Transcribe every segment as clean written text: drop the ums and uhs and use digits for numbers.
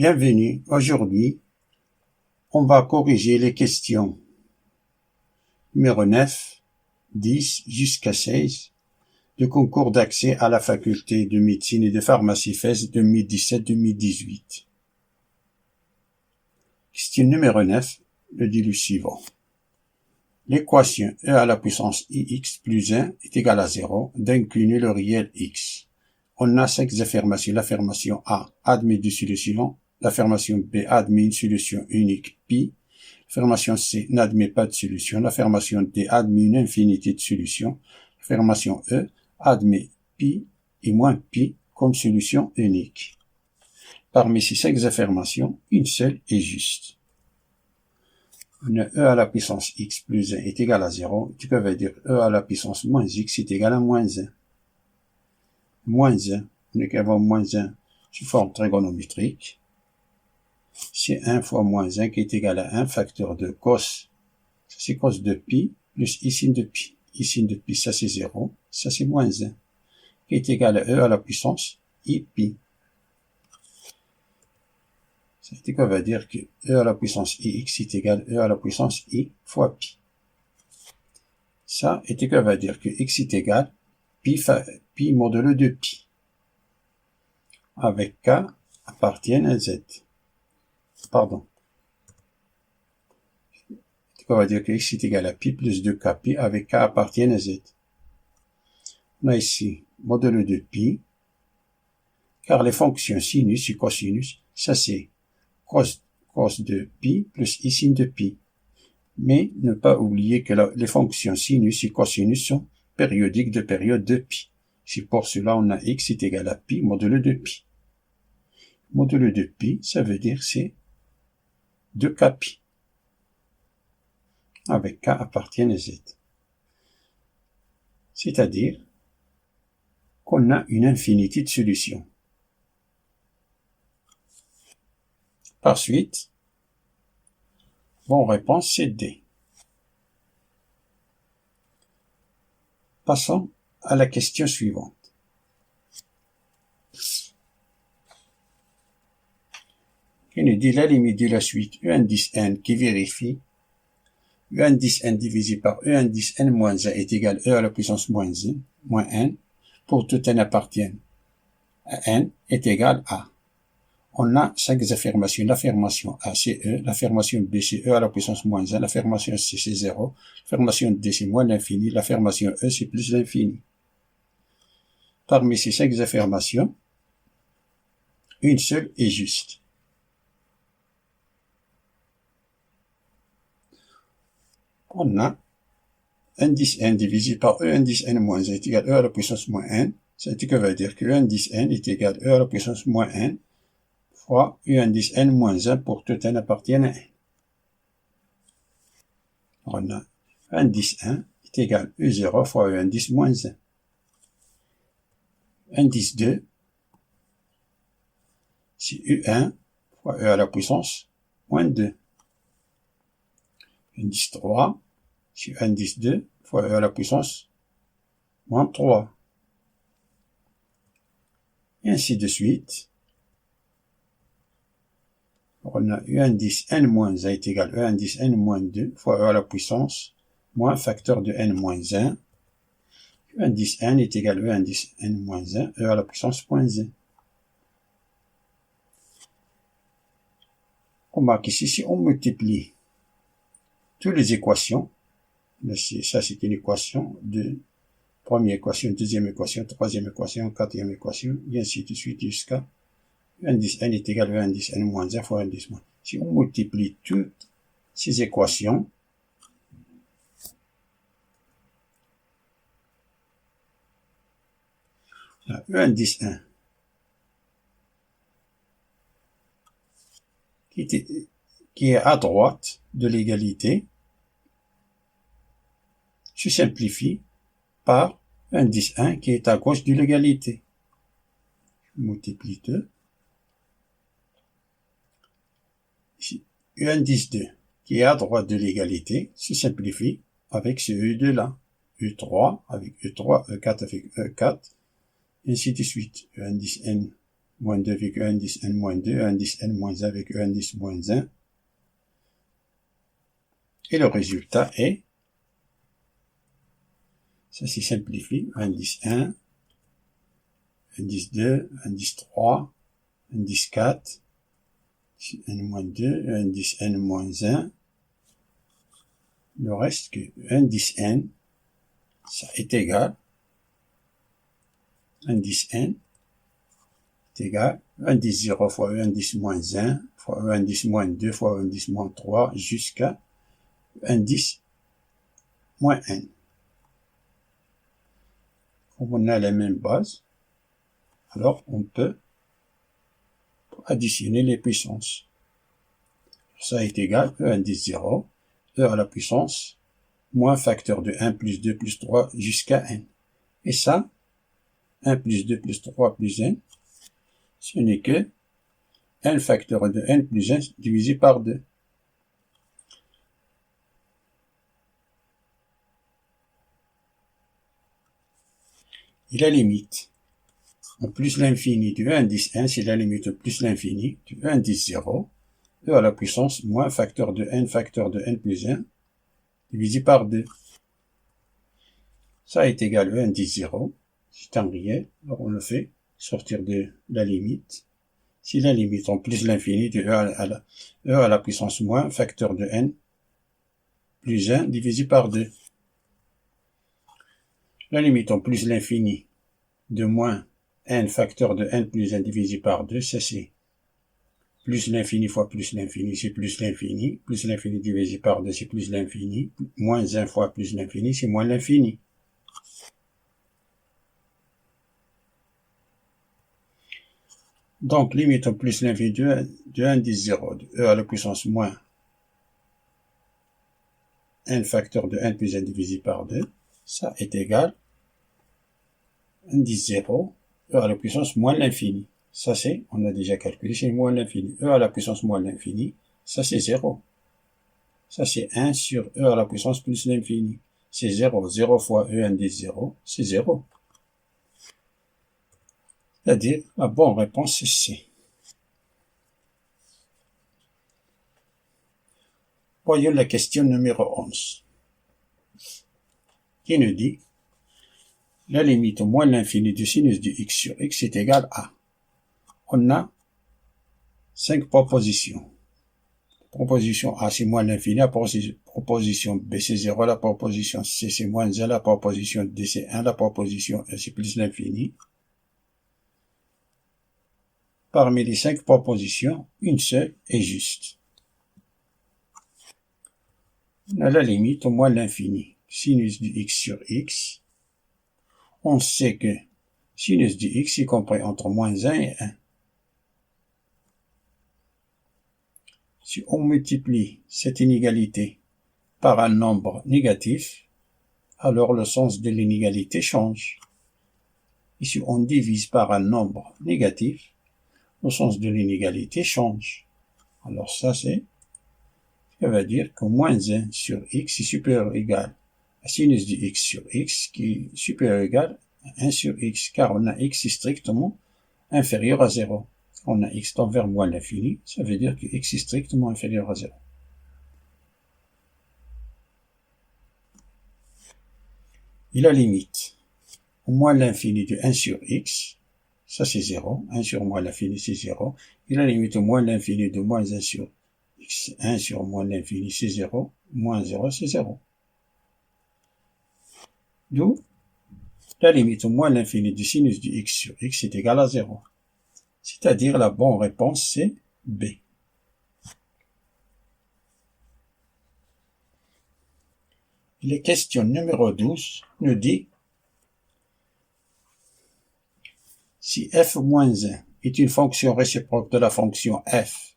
Bienvenue. Aujourd'hui, on va corriger les questions numéro 9, 10 jusqu'à 16 du concours d'accès à la faculté de médecine et de pharmacie FES 2017-2018. Question numéro 9, le dit le suivant. L'équation e à la puissance ix plus 1 est égale à 0 d'incliner le réel x. On a 5 affirmations. L'affirmation A admet deux solutions. L'affirmation B admet une solution unique pi. L'affirmation C n'admet pas de solution. L'affirmation D admet une infinité de solutions. L'affirmation E admet pi et moins pi comme solution unique. Parmi ces 5 affirmations, une seule est juste. On a e à la puissance x plus 1 est égal à 0. Tu peux dire e à la puissance moins x est égal à moins 1. Moins 1, on est qu'à avoir moins 1 sous forme trigonométrique. C'est 1 fois moins 1 qui est égal à 1 facteur de cos. Ça c'est cos de pi plus i sin de pi. I sin de pi, ça c'est 0. Ça c'est moins 1 qui est égal à e à la puissance i pi. Ça veut dire qu'on va dire que e à la puissance ix est égal à e à la puissance i fois pi. Ça est qu'on va dire que x est égal pi modulo de pi. Avec k appartient à z. Pardon. On va dire que x est égal à pi plus 2k pi avec k appartient à z. On a ici modulo de pi, car les fonctions sinus et cosinus, ça c'est cos de pi plus i sin de pi. Mais ne pas oublier que les fonctions sinus et cosinus sont périodiques de période de pi. C'est pour cela on a x est égal à pi modulo de pi. Modulo de pi, ça veut dire c'est 2k pi. Avec k appartient à z. C'est-à-dire qu'on a une infinité de solutions. Par suite, bonne réponse c'est D. Passons à la question suivante. Qui nous dit la limite de la suite e indice n qui vérifie e indice n divisé par e indice n moins 1 est égal à e à la puissance moins 1, moins n, pour tout n appartient à n est égal à. On a 5 affirmations. L'affirmation A c'est e, l'affirmation B c'est e à la puissance moins 1, l'affirmation C c'est 0, l'affirmation D c'est moins l'infini, l'affirmation E c'est plus l'infini. Parmi ces 5 affirmations, une seule est juste. On a indice n divisé par e indice n moins 1 est égal à e à la puissance moins 1. Ça veut dire que e indice n est égal à e à la puissance moins 1 fois e indice n moins 1 pour tout n appartient à n. On a indice 1 est égal à e0 fois e indice moins 1. Indice 2, c'est e1 fois e à la puissance moins 2. Indice 3, c'est indice 2 fois e à la puissance moins 3. Et ainsi de suite. On a e indice n moins 1 est égal à e indice n moins 2 fois e à la puissance moins facteur de n moins 1. E indice n est égal à e indice n moins 1, e à la puissance moins 1. On marque ici, si on multiplie toutes les équations, ça c'est une équation de première équation, deuxième équation, troisième équation, quatrième équation, et ainsi de suite jusqu'à e indice n est égal à e indice n moins 1 fois e indice moins 1. Si on multiplie toutes ces équations, e indice 1 qui est à droite de l'égalité se simplifie par indice 1 qui est à gauche de l'égalité. Je multiplie 2. Ici, e indice 2 qui est à droite de l'égalité se simplifie avec ce E2 là. E3 avec E3, E4 avec E4, et ainsi de suite. E indice N moins 2 avec E indice N moins 2, E indice N moins 1 avec E indice moins 1. Et le résultat est, ça s'y simplifie, indice 1, indice 2, indice 3, indice 4, N-2, indice N-1, le reste que indice N, ça est égal, indice N est égal, indice 0 fois E indice moins 1, fois E indice moins 2, fois E indice moins 3, jusqu'à indice moins N. Comme on a la même base, alors on peut additionner les puissances. Ça est égal, E indice 0, E à la puissance, moins facteur de 1 plus 2 plus 3 jusqu'à N. Et ça, 1 plus 2 plus 3 plus N, ce n'est que N facteur de N plus 1 divisé par 2. Et la limite, en plus l'infini du E indice 1, c'est la limite plus l'infini du E indice 0, E à la puissance moins facteur de N plus 1, divisé par 2. Ça est égal à E indice 0, c'est un réel, alors on le fait sortir de la limite. Si la limite en plus l'infini de E à la puissance moins facteur de N plus 1 divisé par 2. La limite en plus l'infini de moins N facteur de N plus 1 divisé par 2, ça c'est plus l'infini fois plus l'infini, c'est plus l'infini divisé par 2, c'est plus l'infini, moins 1 fois plus l'infini, c'est moins l'infini. Donc, limite en plus l'infini de indice 0, de E à la puissance moins N facteur de N plus 1 divisé par 2, ça est égal indice 0, E à la puissance moins l'infini. Ça c'est, on a déjà calculé, c'est moins l'infini. E à la puissance moins l'infini, ça c'est 0. Ça c'est 1 sur E à la puissance plus l'infini. C'est 0. 0 fois E indice 0, c'est 0. C'est-à-dire, la bonne réponse c'est C. Voyons la question numéro 11, qui nous dit la limite au moins l'infini du sinus du x sur x est égal à. On a 5 propositions. Proposition A, c'est moins l'infini. La proposition B, c'est 0. La proposition C, c'est moins 1. La proposition D, c'est 1. La proposition E, c'est plus l'infini. Parmi les 5 propositions, une seule est juste. On a la limite au moins l'infini. Sinus du x sur x. On sait que sinus du x est compris entre moins 1 et 1. Si on multiplie cette inégalité par un nombre négatif, alors le sens de l'inégalité change. Et si on divise par un nombre négatif, le sens de l'inégalité change. Alors ça veut dire que moins 1 sur x est supérieur ou égal à sinus de x sur x qui est supérieur ou égal à 1 sur x, car on a x est strictement inférieur à 0. On a x tend vers moins l'infini, ça veut dire que x est strictement inférieur à 0. Et la limite au moins l'infini de 1 sur x, ça c'est 0, 1 sur moins l'infini c'est 0, et la limite au moins l'infini de moins 1 sur x, 1 sur moins l'infini c'est 0, moins 0 c'est 0. D'où la limite au moins l'infini du sinus du x sur x est égal à 0. C'est-à-dire la bonne réponse c'est B. La question numéro 12 nous dit si f-1 est une fonction réciproque de la fonction f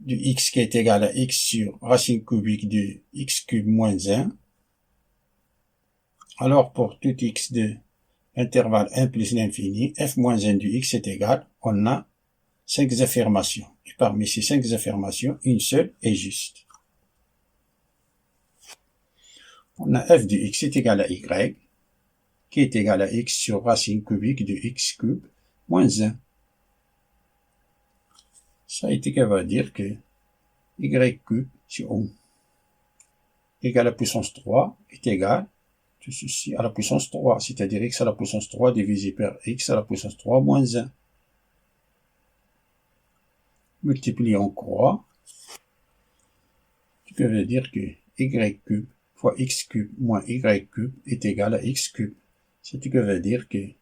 de x qui est égal à x sur racine cubique de x cube moins 1, alors pour tout x de intervalle 1 plus l'infini, f-1 du x est égal, on a 5 affirmations. Et parmi ces 5 affirmations, une seule est juste. On a f de x est égal à y, qui est égal à x sur racine cubique de x cube moins 1. Ça va dire que y cube sur O égale à la puissance 3 est égal tout ceci à la puissance 3, c'est-à-dire x à la puissance 3 divisé par x à la puissance 3 moins 1. Multiplié en croix, ce qui veut dire que y cube fois x cube moins y cube est égal à x cube. Ce qui veut dire que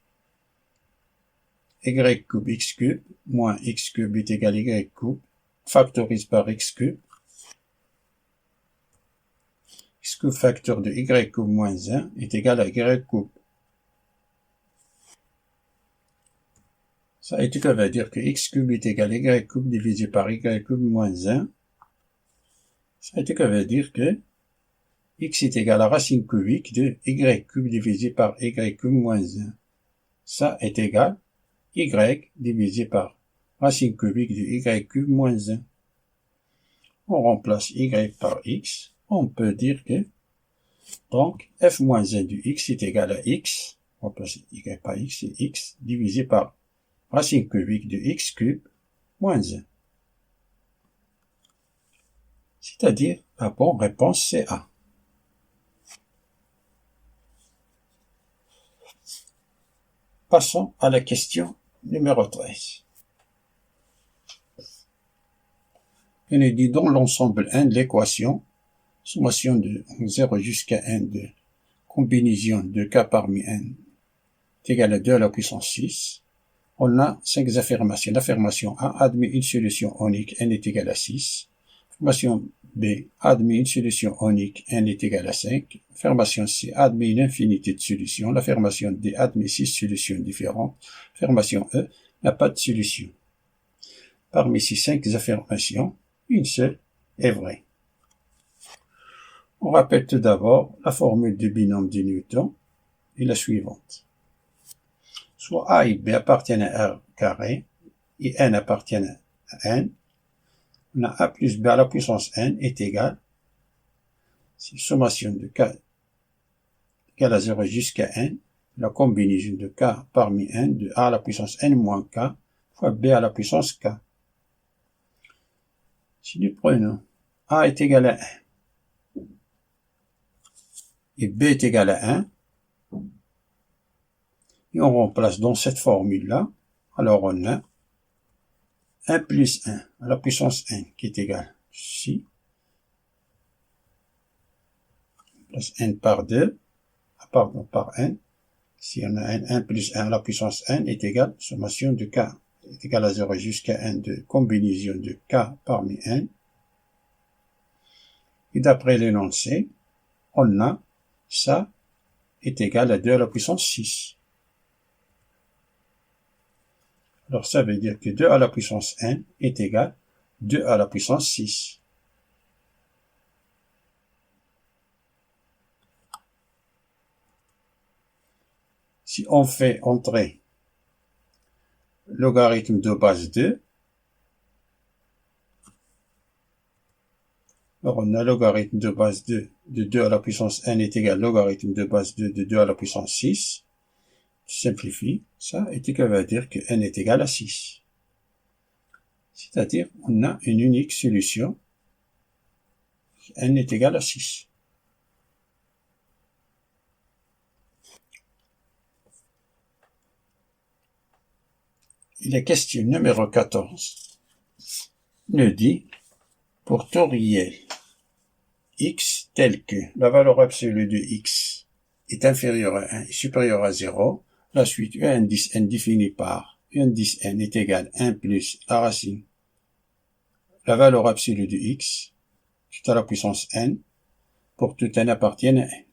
y cube x cube moins x cube est égal à y cube factorise par x cube. X cube facteur de y cube moins 1 est égal à y cube. Ça veut dire que x cube est égal à y cube divisé par y cube moins 1. Ça veut dire que x est égal à racine cubique de y cube divisé par y cube moins 1. Ça est égal à y divisé par racine cubique de y cube moins 1. On remplace y par x. On peut dire que, donc, f moins 1 du x est égal à x, on remplace y par x, c'est x, divisé par racine cubique de x cube moins 1. C'est-à-dire, la bonne réponse c'est A. Passons à la question numéro 13. On nous dit dans l'ensemble 1 de l'équation, sommation de 0 jusqu'à 1 de combinaison de k parmi n est égal à 2 à la puissance 6. On a 5 affirmations. L'affirmation A admet une solution unique n est égal à 6. Affirmation B admet une solution unique n est égal à 5. Affirmation C admet une infinité de solutions. L'affirmation D admet 6 solutions différentes. Affirmation E n'a pas de solution. Parmi ces 5 affirmations, une seule est vraie. On rappelle tout d'abord la formule du binôme de Newton est la suivante. Soit A et B appartiennent à R carré et N appartient à N. On a A plus B à la puissance N est égal, c'est sommation de K égale à 0 jusqu'à N, la combinaison de K parmi N de A à la puissance N moins K fois B à la puissance K. Si nous prenons A est égal à 1 et B est égal à 1, et on remplace dans cette formule-là, alors on a 1 plus 1 à la puissance n qui est égal ici, plus n par 2, pardon, par n, si on a n plus 1 à la puissance n est égal, sommation de k est égal à 0 jusqu'à n de combinaison de k parmi n, et d'après l'énoncé, on a ça est égal à 2 à la puissance 6. Alors ça veut dire que 2 à la puissance n est égal à 2 à la puissance 6. Si on fait entrer logarithme de base 2, alors on a logarithme de base 2 de 2 à la puissance n est égal à logarithme de base 2 de 2 à la puissance 6. Simplifie ça, et ça veut dire que n est égal à 6. C'est-à-dire, on a une unique solution, n est égal à 6. La question numéro 14 nous dit, pour tout réel x tel que la valeur absolue de x est inférieure à 1 et supérieure à 0, la suite u indice n définie par u indice n est égal à 1 plus la racine, la valeur absolue de x, tout à la puissance n, pour tout n appartienne à n.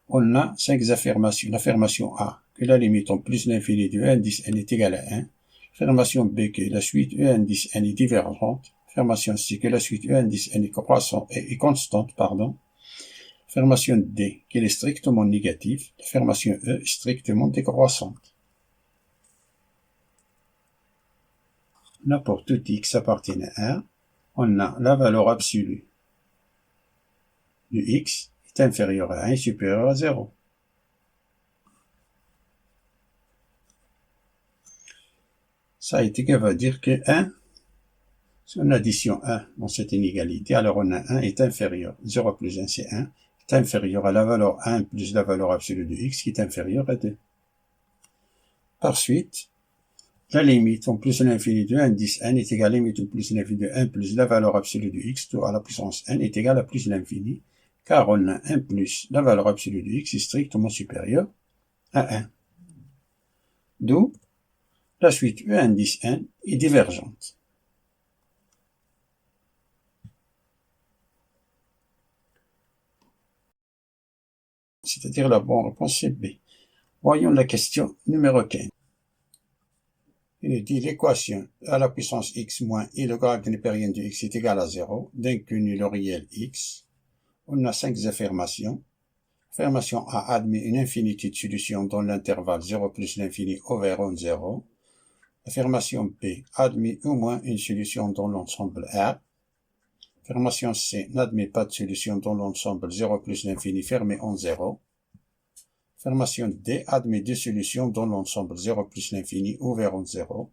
On a 5 affirmations. L'affirmation A, que la limite en plus l'infini de u indice n est égale à 1. L'affirmation B, que la suite u indice n est divergente. L'affirmation C, que la suite u indice n est constante, pardon. L'affirmation D, qu'elle est strictement négative. L'affirmation E, strictement décroissante. Là, pour tout x appartient à 1, on a la valeur absolue de x est inférieure à 1 et supérieure à 0. Ça veut dire que 1, si on additionne 1 dans cette inégalité, alors on a 1 est inférieur. 0 plus 1, c'est 1, est inférieur à la valeur 1 plus la valeur absolue de x qui est inférieure à 2. Par suite, la limite en plus l'infini de indice n est égale à la limite en plus l'infini de 1 plus la valeur absolue de x tout à la puissance n est égal à plus l'infini, car on a 1 plus la valeur absolue de x est strictement supérieure à 1. D'où la suite e indice n est divergente. C'est-à-dire la bonne réponse c'est B. Voyons la question numéro 15. Il dit l'équation à la puissance x moins i logarithme népérien de x est égal à 0, d'inclus le réel x. On a 5 affirmations. Affirmation A admet une infinité de solutions dans l'intervalle 0 plus l'infini over 0. Affirmation B admet au moins une solution dans l'ensemble R. Affirmation C n'admet pas de solution dans l'ensemble 0 plus l'infini fermé en 0. Affirmation D admet deux solutions dans l'ensemble 0 plus l'infini ouvert en 0.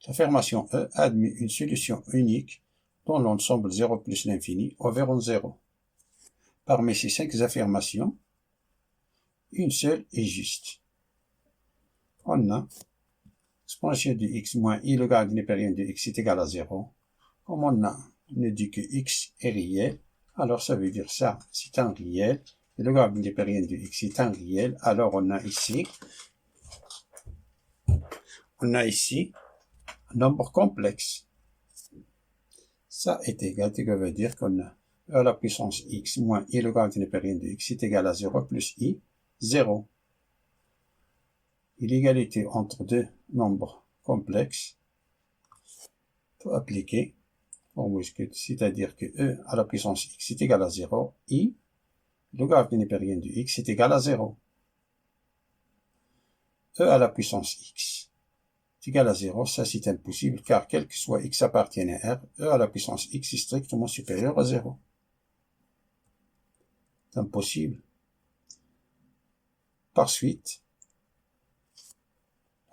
L'affirmation E admet une solution unique dans l'ensemble 0 plus l'infini ouvert en 0. Parmi ces 5 affirmations, une seule est juste. On a exponentielle de x moins i logarithme népérien de x est égal à 0. Comme on dit que x est réel, alors ça veut dire ça, c'est un réel. Le logarithme népérien de x est un réel, alors on a ici un nombre complexe. Ça est égal, ce qui veut dire qu'on a e à la puissance x moins i logarithme népérien de x est égal à 0 plus i, 0. L'égalité entre deux nombres complexes peut appliquer, c'est-à-dire que e à la puissance x est égal à 0, i logarithme népérien de x est égal à 0. E à la puissance x est égal à 0, ça c'est impossible, car quel que soit x appartienne à R, e à la puissance x est strictement supérieur à 0. C'est impossible. Par suite,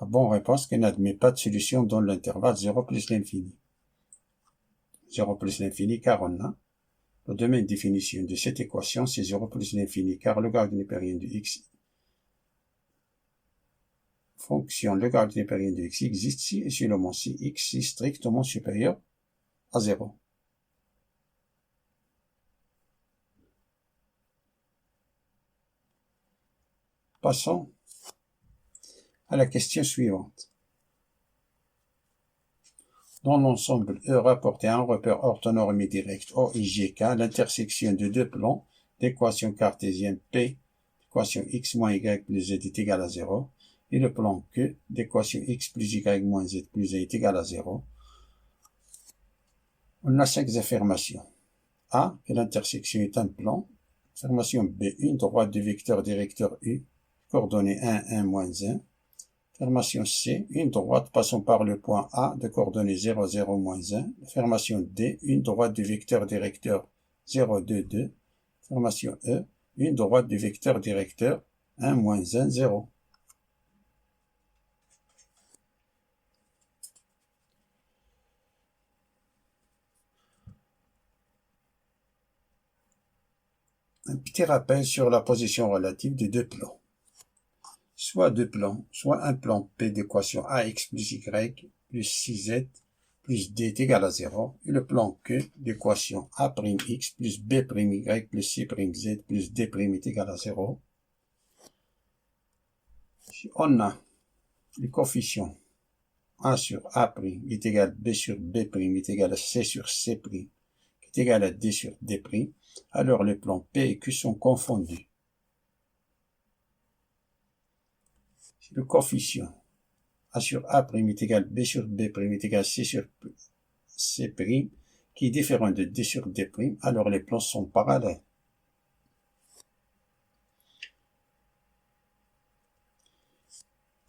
la bonne réponse qui n'admet pas de solution dans l'intervalle 0 plus l'infini. 0 plus l'infini, car on a le domaine de définition de cette équation, c'est 0 plus l'infini, car le logarithme népérien de x fonction logarithme népérien de x existe si et seulement si x est strictement supérieur à 0. Passons à la question suivante. Dans l'ensemble E rapporté à un repère orthonormé direct O et GK, l'intersection de deux plans d'équation cartésienne P, équation x moins y plus z est égal à 0, et le plan Q d'équation x plus y moins z plus a est égal à 0. On a 5 affirmations. A, que l'intersection est un plan. Affirmation B, une droite du vecteur directeur U, coordonnées 1, 1, moins 1. Affirmation C, une droite passant par le point A de coordonnées 0, 0, moins 1. Affirmation D, une droite du vecteur directeur 0, 2, 2. Affirmation E, une droite du vecteur directeur 1, moins 1, 0. Un petit rappel sur la position relative de deux plans. Soit deux plans, soit un plan P d'équation AX plus Y plus 6Z plus D est égal à 0, et le plan Q d'équation A'X plus B'Y plus C'Z plus D' est égal à 0. Si on a les coefficients A sur A' est égal à B sur B' est égal à C sur C' qui est égal à D sur D', alors les plans P et Q sont confondus. Si le coefficient A sur A' est égal à B sur B' est égal à C sur C', qui est différent de D sur D', alors les plans sont parallèles.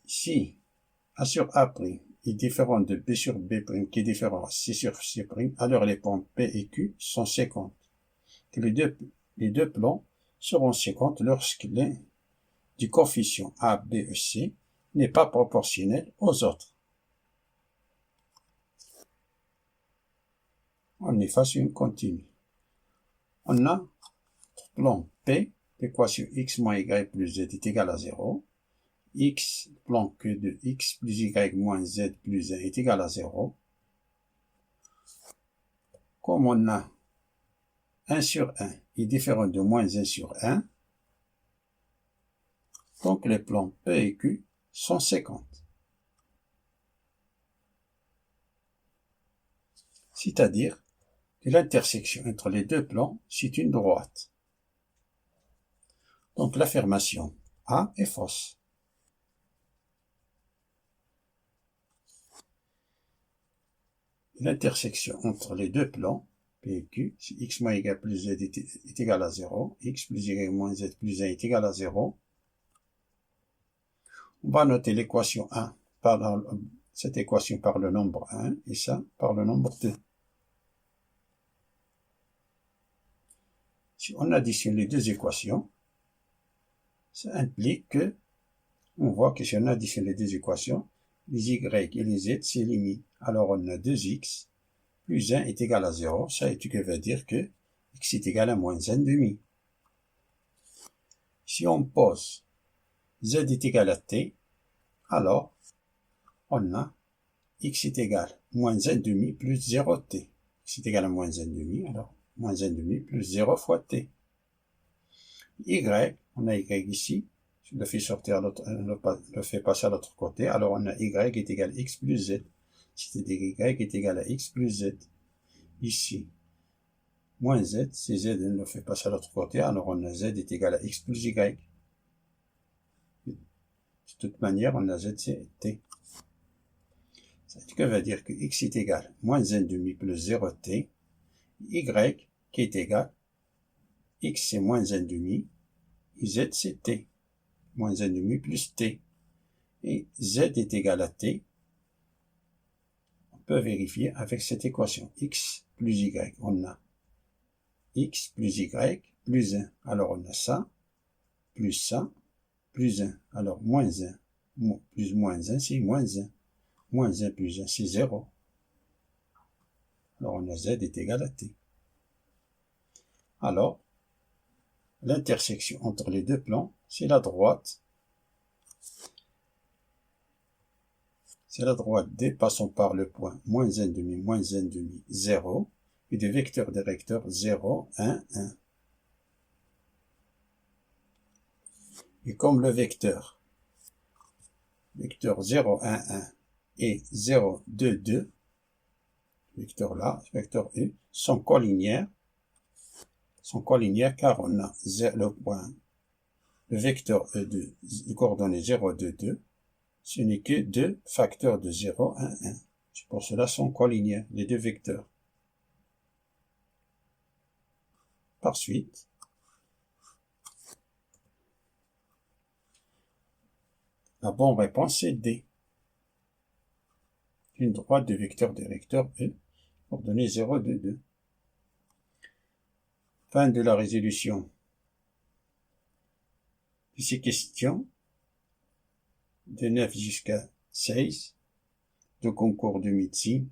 Si A sur A' est différent de B sur B', qui est différent de C sur C', alors les plans P et Q sont séquentes. Les deux plans seront séquentes lorsque l'un du coefficient A, B et C n'est pas proportionnel aux autres. On efface une continue. On a plan P, l'équation x moins y plus z est égal à 0. X, plan Q de x plus y moins z plus 1 est égal à 0. Comme on a 1 sur 1 est différent de moins 1 sur 1, donc les plans P et Q sont 50. C'est-à-dire que l'intersection entre les deux plans, c'est une droite. Donc l'affirmation A est fausse. L'intersection entre les deux plans, P et Q, si x moins y plus z est égal à 0, x plus y moins z plus 1 est égal à 0, on va noter l'équation 1 par cette équation par le nombre 1 et ça par le nombre 2. Si on additionne les deux équations, ça implique que, on voit que si on additionne les deux équations, les y et les z s'éliminent. Alors on a 2x plus 1 est égal à 0. Ça veut dire que x est égal à moins 1,5. Si on pose z est égal à t, alors on a x est égal à moins 1,5 plus 0t. X est égal à moins 1,5, alors moins 1,5 plus 0 fois t. Y, on a y ici. Je le fais sortir le fais passer à l'autre côté. Alors on a y est égal à x plus z. C'est-à-dire y est égal à x plus z. Ici, moins z, si z on le fait passer à l'autre côté, alors on a z est égal à x plus y. De toute manière, on a z c'est t. Ça veut dire que x est égal à moins 1,5 plus 0t. Y qui est égal, x c'est moins 1,5, et z c'est t. Moins 1,5 plus t. Et z est égal à t. On peut vérifier avec cette équation. X plus y. On a x plus y plus 1. Alors on a ça, plus 1. Alors moins 1. Plus moins 1, c'est moins 1. Moins 1 plus 1, c'est 0. Alors on a z est égal à t. Alors, l'intersection entre les deux plans, c'est la droite. C'est la droite D passant par le point moins 1,5, 0, et des vecteurs directeurs 0, 1, 1. Et comme le vecteur 0, 1, 1 et 0, 2, 2, vecteur là, vecteur E, sont collinéaires car on a le vecteur E de coordonnées 0, 2, 2, ce n'est que deux facteurs de 0, 1, 1. C'est pour cela sont collinéaires, les deux vecteurs. Par suite, la bonne réponse est D. Une droite de vecteur directeur E, coordonnées 0, 2, 2. Fin de la résolution de ces questions, de 9 jusqu'à 16, de concours de médecine,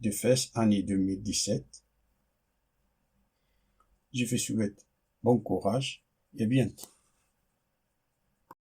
de FES, année 2017. Je vous souhaite bon courage et à bientôt.